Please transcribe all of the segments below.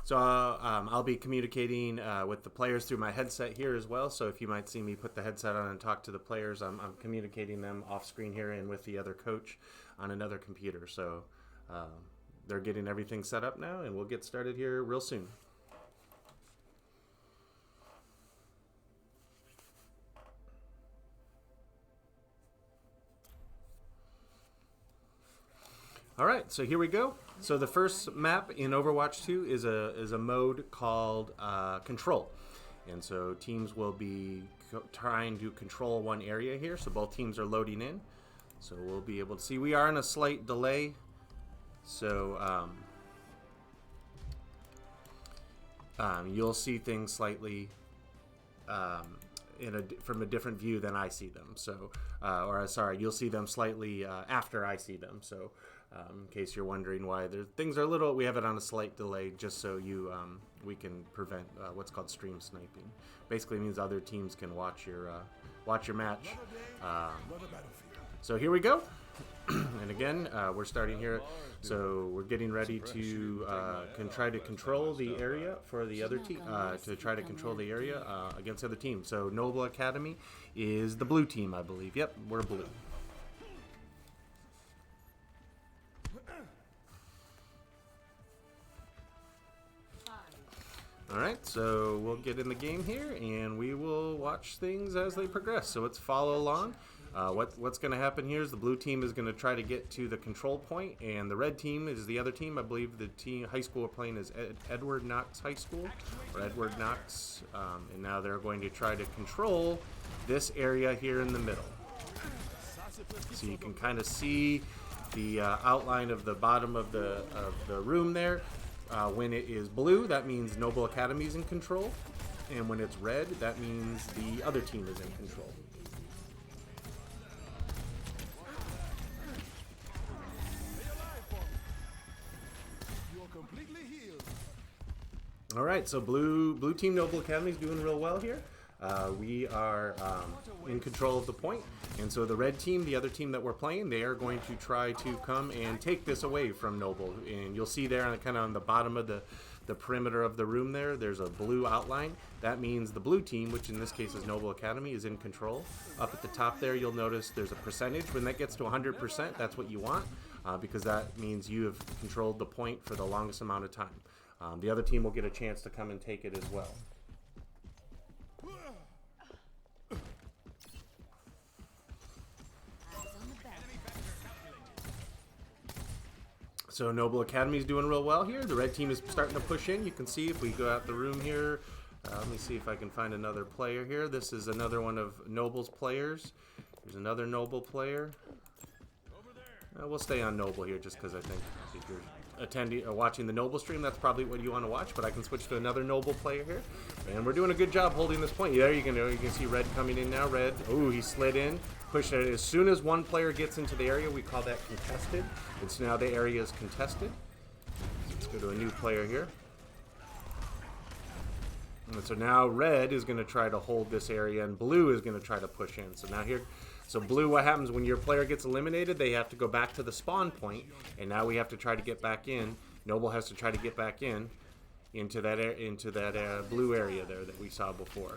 So I'll be communicating with the players through my headset here as well. So if you might see me put the headset on and talk to the players, I'm communicating them off screen here and with the other coach on another computer. So they're getting everything set up now, and we'll get started here real soon. All right, so here we go. So the first map in Overwatch 2 is a mode called Control. And so teams will be trying to control one area here. So both teams are loading in. So we'll be able to see. We are in a slight delay. So you'll see things slightly from a different view than I see them. So, sorry, you'll see them slightly after I see them. So, in case you're wondering why things are a little, we have it on a slight delay just so we can prevent what's called stream sniping. Basically means other teams can watch your match. So here we go. And again, we're starting here. So we're getting ready to try to control the area for the other team, to try to control the area against the other team. So Noble Academy is the blue team, I believe. Yep, we're blue. Alright, so we'll get in the game here, and we will watch things as they progress. So let's follow along. What's going to happen here is the blue team is going to try to get to the control point, and the red team is the other team. I believe the high school we're playing is Edwards-Knox High School, or Edward-Knox, and now they're going to try to control this area here in the middle. So you can kind of see the outline of the bottom of the room there. When it is blue, that means Noble Academy is in control, and when it's red, that means the other team is in control. All right, so blue team Noble Academy is doing real well here. We are in control of the point, and so the red team, the other team that we're playing, they are going to try to come and take this away from Noble. And you'll see there, kind of on the bottom of the perimeter of the room there's a blue outline. That means the blue team, which in this case is Noble Academy, is in control. Up at the top there, you'll notice there's a percentage. When that gets to 100%, that's what you want, because that means you have controlled the point for the longest amount of time. The other team will get a chance to come and take it as well. So Noble Academy is doing real well here. The red team is starting to push in. You can see if we go out the room here. Let me see if I can find another player here. This is another one of Noble's players. There's another Noble player. We'll stay on Noble here just because I think if you're attending or watching the Noble stream, that's probably what you want to watch. But I can switch to another Noble player here, and we're doing a good job holding this point. There you can see Red coming in now. Red, oh, he slid in, pushed it. As soon as one player gets into the area, we call that contested. And so now the area is contested. Let's go to a new player here. And so now Red is going to try to hold this area, and Blue is going to try to push in. So now here. So Blue, what happens when your player gets eliminated? They have to go back to the spawn point, and now we have to try to get back in. Noble has to try to get back into that blue area there that we saw before.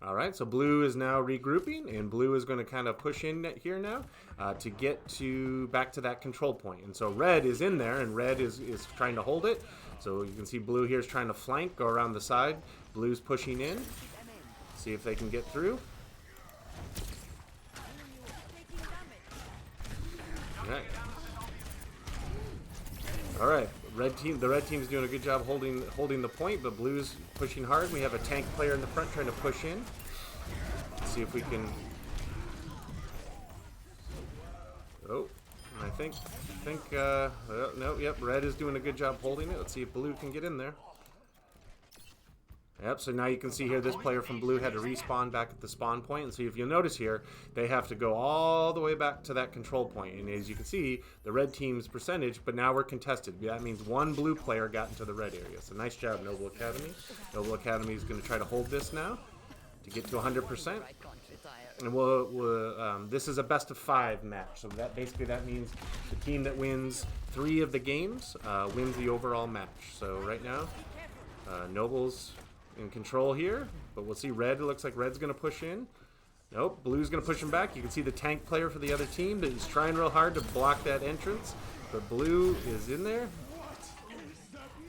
All right, so Blue is now regrouping, and Blue is going to kind of push in here now to get back to that control point. And so Red is in there, and Red is trying to hold it. So you can see Blue here is trying to flank, go around the side. Blue's pushing in. See if they can get through. All right. The red team is doing a good job holding the point, but Blue's pushing hard. We have a tank player in the front trying to push in. Let's see if we can. Oh, I think. No, yep. Red is doing a good job holding it. Let's see if Blue can get in there. Yep, so now you can see here this player from Blue had to respawn back at the spawn point. And so if you'll notice here, they have to go all the way back to that control point. And as you can see, the red team's percentage, but now we're contested. That means one blue player got into the red area. So nice job, Noble Academy. Noble Academy is going to try to hold this now to get to 100%. And this is a best of 5 match, so that basically that means the team that wins 3 of the games wins the overall match. So right now, Noble's in control here, but we'll see Red. It looks like Red's going to push in. Nope, Blue's going to push him back. You can see the tank player for the other team that is trying real hard to block that entrance, but Blue is in there.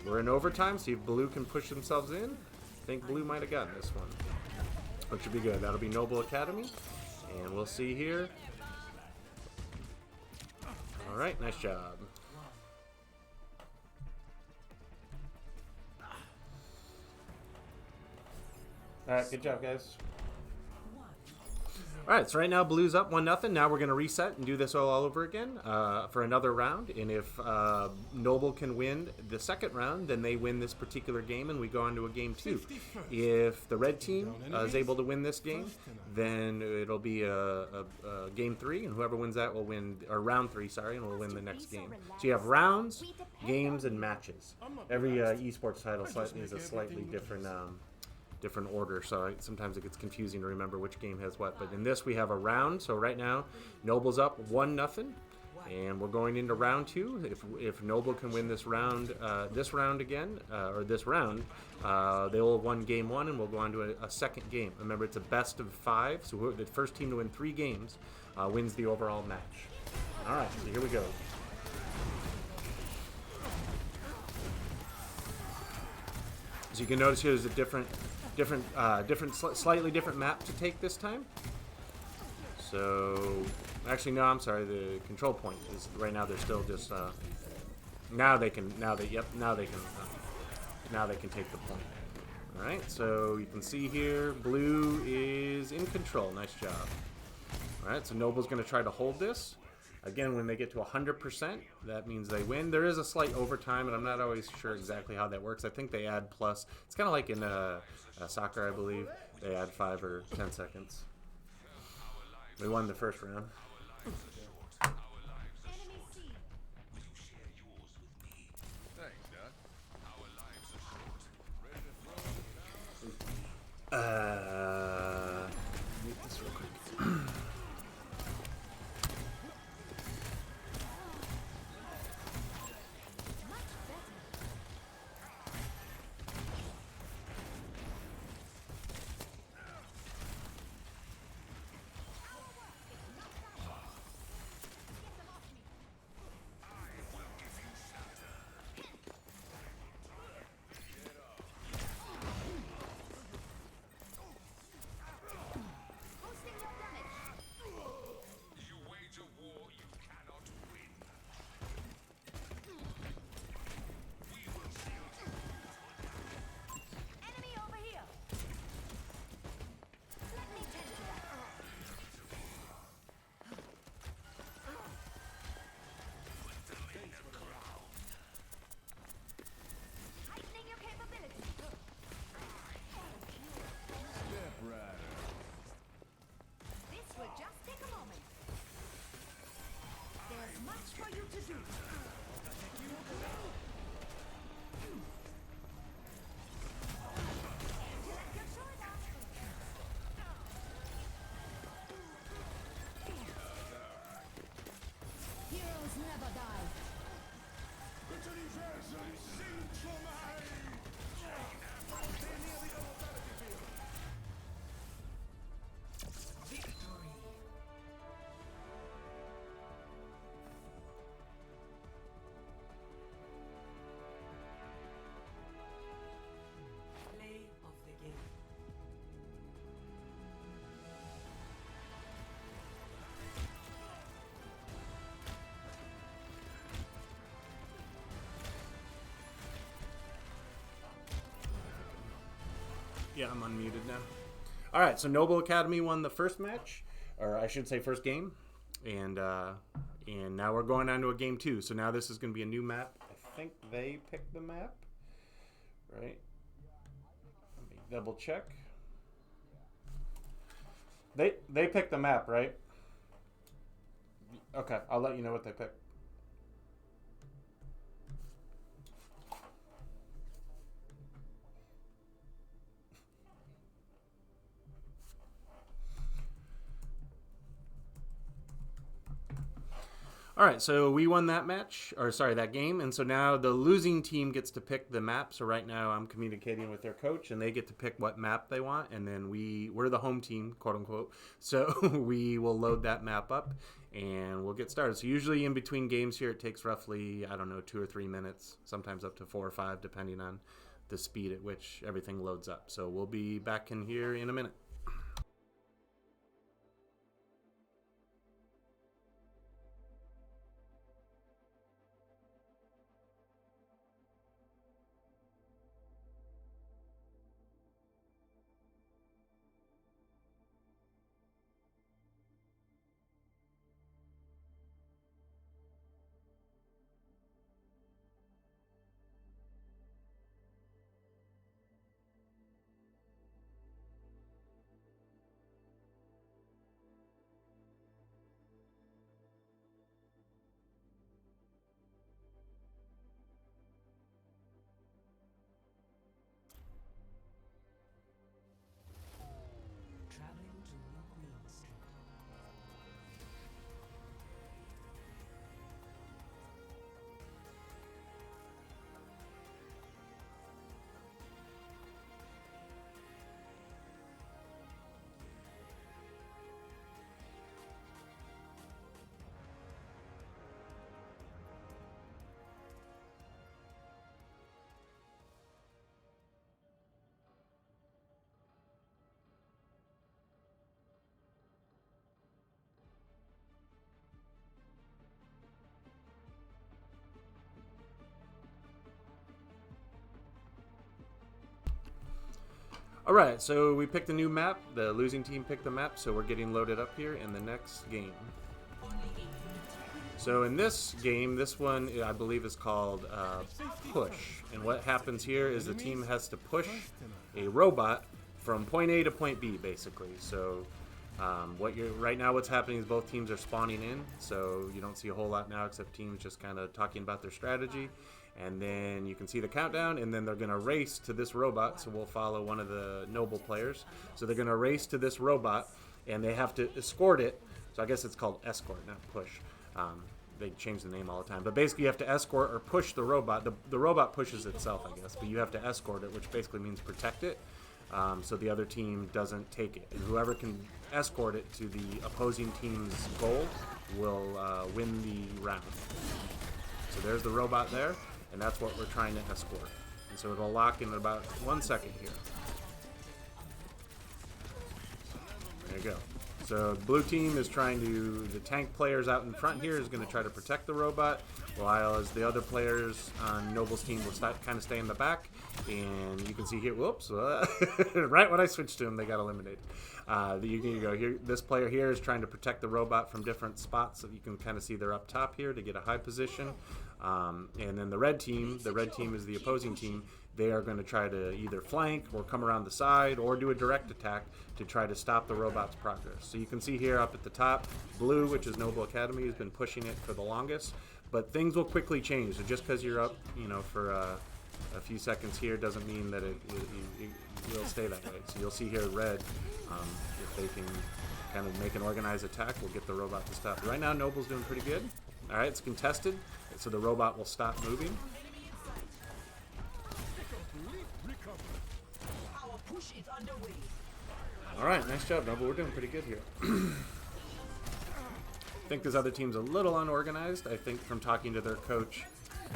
We're in overtime, see if Blue can push themselves in. I think Blue might have gotten this one, which should be good. That'll be Noble Academy, and we'll see here. All right, nice job. All right, good job, guys. All right, so right now Blue's up 1-0. Now we're going to reset and do this all over again for another round. And if Noble can win the second round, then they win this particular game, and we go on to a game 2. If the red team is able to win this game, then it'll be a game 3, and whoever wins that will win, or round 3, sorry, and will win the next game. So you have rounds, games, and matches. Every esports title is a slightly different order, so sometimes it gets confusing to remember which game has what. But in this we have a round, so right now Noble's up 1-0, and we're going into round 2. If Noble can win this round again, or this round, they will have won game 1, and we'll go on to a second game. Remember, it's a best of 5, so the first team to win 3 games wins the overall match. All right, so here we go. So you can notice here there's a slightly different map to take this time. So, actually, no, I'm sorry. The control point is right now. They're still just. Now they can take the point. All right. So you can see here, Blue is in control. Nice job. All right. So Noble's going to try to hold this. Again, when they get to 100%, that means they win. There is a slight overtime, and I'm not always sure exactly how that works. I think they add plus. It's kind of like in soccer, I believe. They add 5 or 10 seconds. We won the first round. Mute this real quick. Yeah, I'm unmuted now. All right, so Noble Academy won the first match, or I should say first game, and now we're going on to a game 2. So now this is going to be a new map. I think they picked the map, right? Let me double check. They picked the map, right? Okay, I'll let you know what they picked. All right, so we won that match, or sorry, that game, and so now the losing team gets to pick the map. So right now I'm communicating with their coach, and they get to pick what map they want, and then we're the home team, quote unquote. So we will load that map up, and we'll get started. So usually in between games here, it takes roughly, I don't know, 2 or 3 minutes, sometimes up to 4 or 5, depending on the speed at which everything loads up. So we'll be back in here in a minute. All right, so we picked a new map. The losing team picked the map, so we're getting loaded up here in the next game. So in this game, this one I believe is called Push. And what happens here is the team has to push a robot from point A to point B, basically. So right now what's happening is both teams are spawning in, so you don't see a whole lot now except teams just kind of talking about their strategy. And then you can see the countdown, and then they're going to race to this robot, so we'll follow one of the noble players. So they're going to race to this robot, and they have to escort it. So I guess it's called escort, not push. They change the name all the time. But basically you have to escort or push the robot. The robot pushes itself, I guess, but you have to escort it, which basically means protect it, so the other team doesn't take it. And whoever can escort it to the opposing team's goal will win the round. So there's the robot there. And that's what we're trying to escort. And so it'll lock in about 1 second here. There you go. So the blue team is trying to, the tank players out in front here is going to try to protect the robot, while as the other players on Noble's team will kind of stay in the back. And you can see here, whoops, right when I switched to him, they got eliminated. You can go here. This player here is trying to protect the robot from different spots, so you can kind of see they're up top here to get a high position. And then the red team is the opposing team. They are going to try to either flank or come around the side or do a direct attack to try to stop the robot's progress. So you can see here up at the top, blue, which is Noble Academy, has been pushing it for the longest. But things will quickly change. So just because you're up, for a few seconds here doesn't mean that it will stay that way. So you'll see here red, if they can kind of make an organized attack, we'll get the robot to stop. Right now, Noble's doing pretty good. All right, it's contested, so the robot will stop moving. All right, nice job, Noble. We're doing pretty good here. I think this other team's a little unorganized. I think from talking to their coach,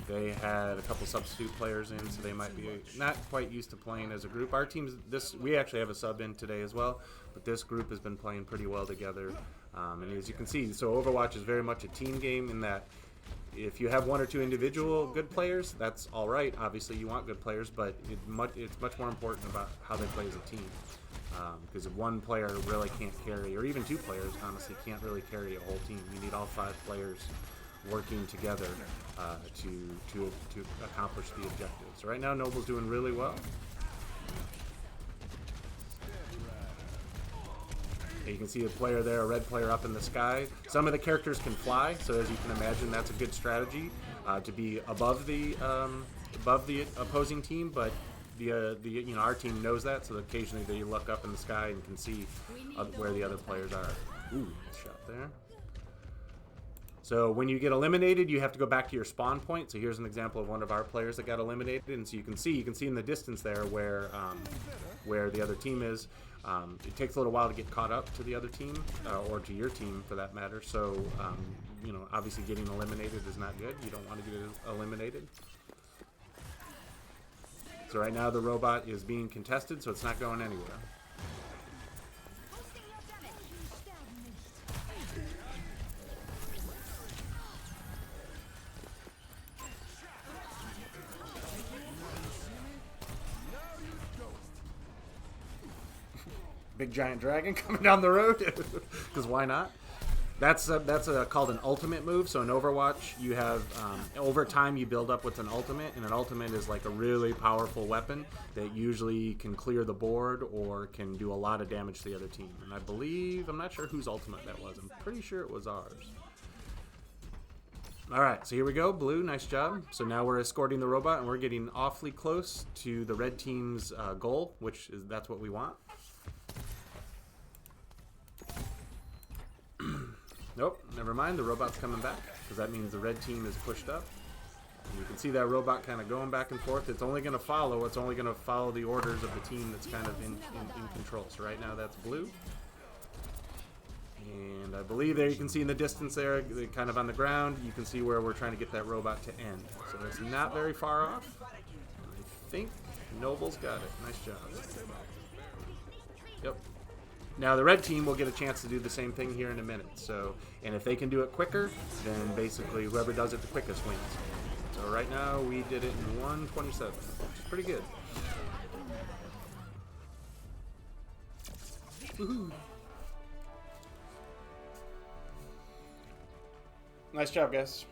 they had a couple substitute players in, so they might be not quite used to playing as a group. Our team's we actually have a sub in today as well, but this group has been playing pretty well together. And as you can see, so Overwatch is very much a team game in that if you have 1 or 2 individual good players, that's all right. Obviously, you want good players, but it's much more important about how they play as a team. Because if one player really can't carry, or even 2 players, honestly, can't really carry a whole team. You need all 5 players working together to accomplish the objectives. So right now, Noble's doing really well. You can see a player there, a red player up in the sky. Some of the characters can fly, so as you can imagine, that's a good strategy to be above the opposing team. But our team knows that, so occasionally they look up in the sky and can see where the other players are. Ooh, nice shot there. So when you get eliminated, you have to go back to your spawn point. So here's an example of one of our players that got eliminated, and so you can see in the distance there where the other team is. It takes a little while to get caught up to the other team, or to your team for that matter. So you know, obviously getting eliminated is not good. You don't want to get eliminated. So right now the robot is being contested, so it's not going anywhere. Big giant dragon coming down the road, because why not? That's called an ultimate move. So in Overwatch, you have over time you build up what's an ultimate, and an ultimate is like a really powerful weapon that usually can clear the board or can do a lot of damage to the other team. And I believe, I'm not sure whose ultimate that was. I'm pretty sure it was ours. All right, so here we go, blue, nice job. So now we're escorting the robot, and we're getting awfully close to the red team's goal, which is that's what we want. Nope, never mind, the robot's coming back, because that means the red team is pushed up. And you can see that robot kind of going back and forth. It's only going to follow the orders of the team that's kind of in control. So right now that's blue. And I believe there you can see in the distance there, kind of on the ground, you can see where we're trying to get that robot to end. So it's not very far off. I think Noble's got it. Nice job. Yep. Now the red team will get a chance to do the same thing here in a minute. So, and if they can do it quicker, then basically whoever does it the quickest wins. So right now we did it in 1:27, which is pretty good. Woohoo! Nice job, guys.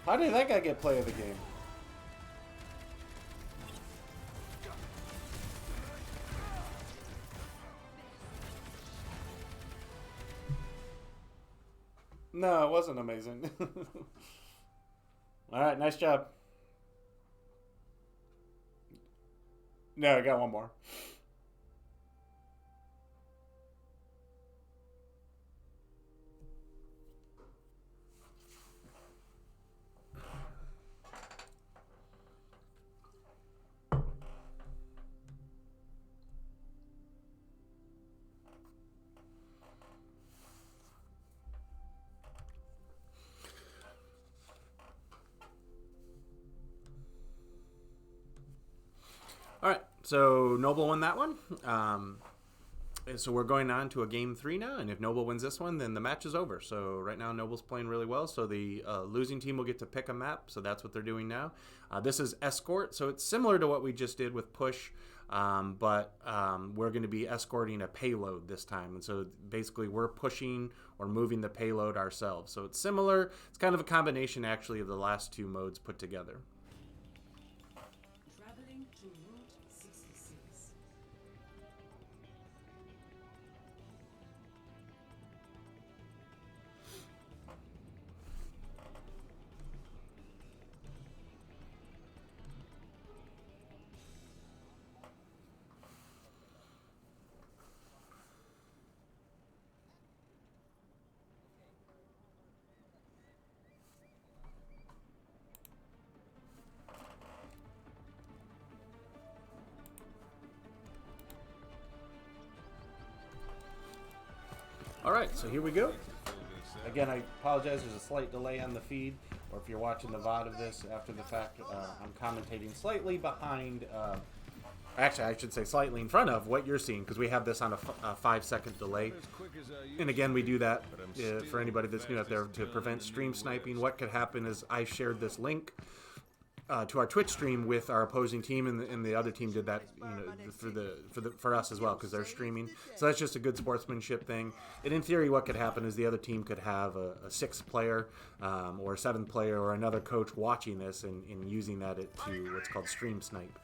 How did that guy get play of the game? No, it wasn't amazing. Alright, nice job. No, I got one more. All right, so Noble won that one. And so we're going on to a game 3 now, and if Noble wins this one, then the match is over. So right now Noble's playing really well, so the losing team will get to pick a map, so that's what they're doing now. This is Escort, so it's similar to what we just did with Push, but we're going to be escorting a payload this time. And so basically we're pushing or moving the payload ourselves. So it's similar. It's kind of a combination, actually, of the last two modes put together. Alright, so here we go. Again, I apologize, there's a slight delay on the feed, or if you're watching the VOD of this after the fact, I'm commentating slightly behind, actually I should say slightly in front of what you're seeing, because we have this on a 5-second delay. And again, we do that for anybody that's new out there to prevent stream sniping. What could happen is I shared this link to our Twitch stream with our opposing team, and the other team did that, you know, for us as well, because they're streaming. So that's just a good sportsmanship thing. And in theory, what could happen is the other team could have a 6th player or a 7th player or another coach watching this and using that to what's called stream snipe.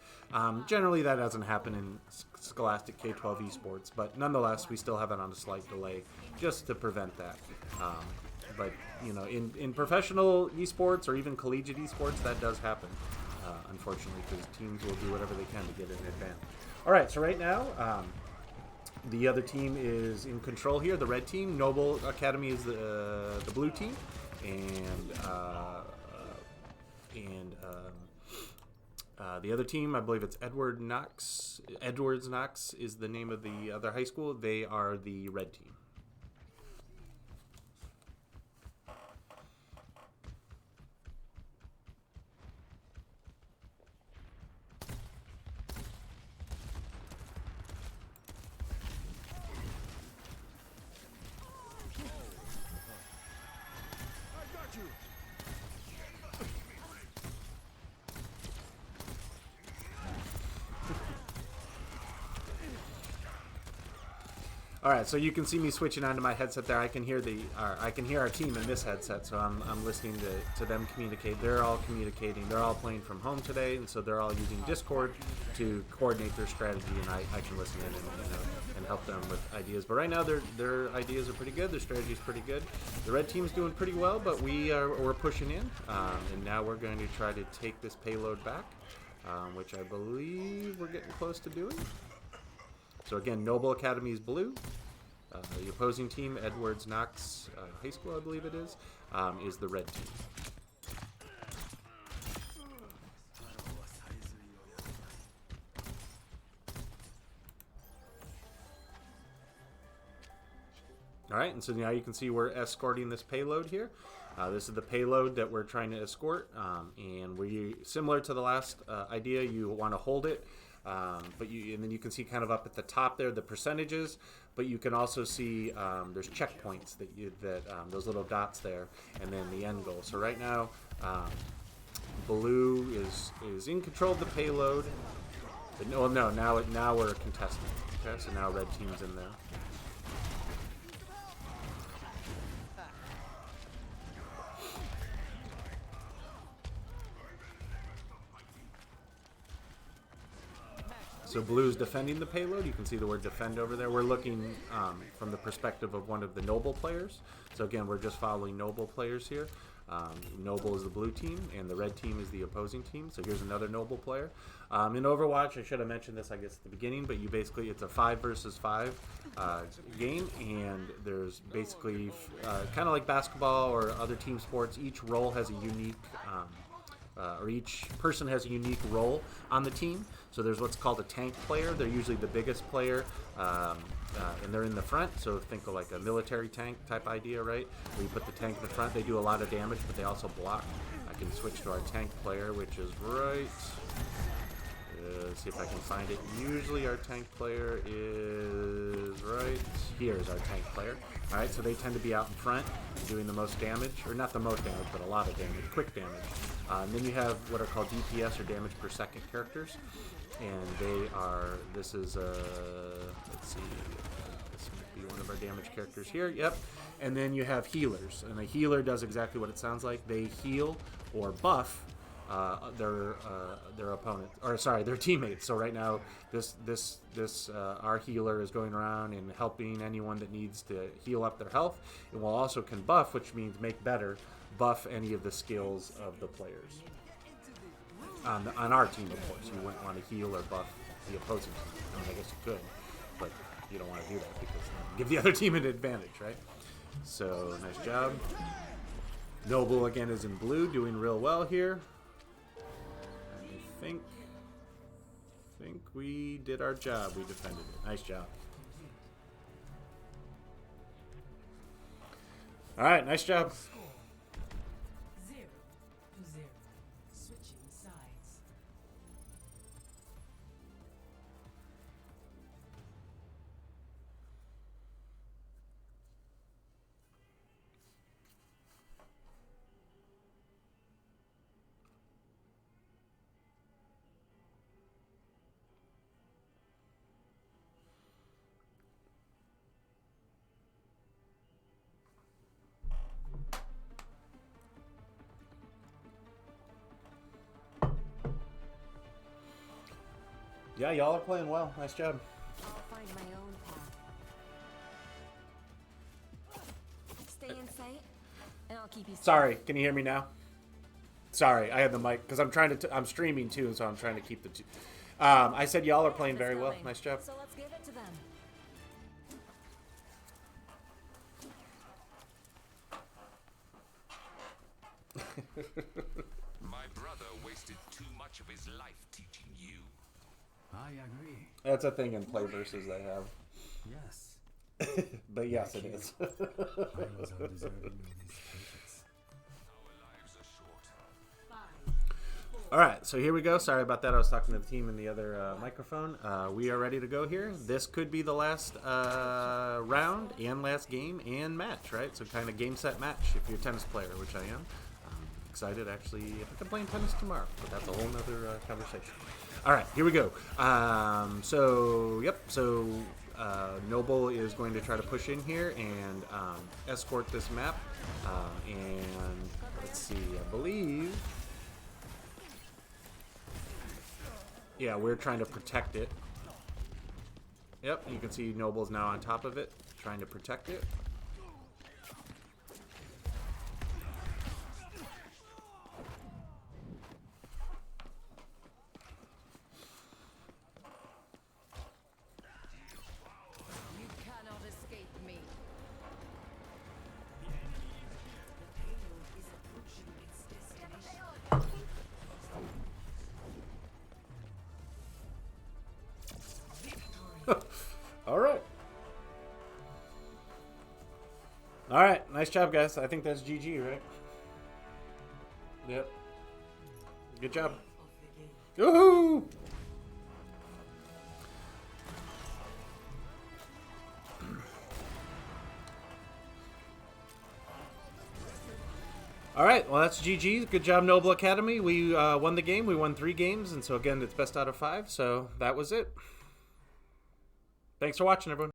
Generally, that doesn't happen in Scholastic K-12 esports, but nonetheless, we still have it on a slight delay just to prevent that. But, you know, in professional esports or even collegiate esports, that does happen. unfortunately, because teams will do whatever they can to get an advantage. All right, so right now, the other team is in control here. The red team, Noble Academy, is the blue team, and the other team, I believe it's Edwards-Knox. Edwards-Knox is the name of the other high school. They are the red team. All right, so you can see me switching onto my headset there. I can hear our team in this headset, so I'm listening to them communicate. They're all communicating. They're all playing from home today, and so they're all using Discord to coordinate their strategy, and I can listen in and help them with ideas. But right now, their ideas are pretty good. Their strategy is pretty good. The red team's doing pretty well, but we're pushing in, and now we're going to try to take this payload back, which I believe we're getting close to doing. So again, Noble Academy is blue. The opposing team, Edwards-Knox High School, I believe it is the red team. All right, and so now you can see we're escorting this payload here. This is the payload that we're trying to escort, and similar to the last idea, you want to hold it. And then you can see kind of up at the top there the percentages, but you can also see there's checkpoints that those little dots there, and then the end goal. So right now, blue is in control of the payload. But now we're a contestant. Okay, so now red team's in there. So blue's defending the payload. You can see the word defend over there. We're looking from the perspective of one of the Noble players. So again, we're just following Noble players here. Noble is the blue team, and the red team is the opposing team. So here's another Noble player. In Overwatch, I should have mentioned this, I guess, at the beginning, but it's a 5 versus 5 game, and there's basically kind of like basketball or other team sports. Each role has a unique or each person has a unique role on the team. So there's what's called a tank player. They're usually the biggest player, and they're in the front. So think of like a military tank type idea, right? Where you put the tank in the front. They do a lot of damage, but they also block. I can switch to our tank player, which is right. See if I can find it. Usually our tank player is right here is our tank player. All right, so they tend to be out in front doing the most damage, or not the most damage, but a lot of damage, quick damage. And then you have what are called DPS, or damage per second characters, and this is let's see, this might be one of our damage characters here. Yep. And then you have healers, and a healer does exactly what it sounds like. They heal or buff their opponent, or sorry, their teammates. So right now, our healer is going around and helping anyone that needs to heal up their health, and will also can buff, which means make better, buff any of the skills of the players. On our team, of course, you wouldn't want to heal or buff the opposing team. I mean, I guess you could, but you don't want to do that because give the other team an advantage, right? So nice job. Noble again is in blue, doing real well here. I think we did our job. We defended it. Nice job. All right, nice job. 0-0. Switching sides. Yeah, y'all are playing well. Nice job. I'll find my own path. Stay in sight, and I'll keep you safe. Sorry, can you hear me now? Sorry, I had the mic because I'm trying to. I'm streaming too, so I'm trying to keep the two. I said y'all are playing very well. Nice job. So let's give it to them. My brother wasted too much of his life teaching you. I agree. That's a thing in PlayVS they have. Yes. But yes, it is. I was undeserving of his patience. Our lives are short. 5, 4, All right, so here we go. Sorry about that. I was talking to the team in the other microphone. We are ready to go here. This could be the last round and last game and match, right? So kind of game, set, match if you're a tennis player, which I am. Excited, actually. I think I'm playing tennis tomorrow, but that's a whole nother conversation. All right, here we go. So Noble is going to try to push in here and escort this map. And let's see, I believe... Yeah, we're trying to protect it. Yep, you can see Noble's now on top of it, trying to protect it. You cannot escape me. is approaching its destination. All right. All right, nice job, guys. I think that's GG, right? Yep. Good job. Woohoo! All right, well, that's GG. Good job, Noble Academy. We won the game. We won 3 games, and so, again, it's best out of 5, so that was it. Thanks for watching, everyone.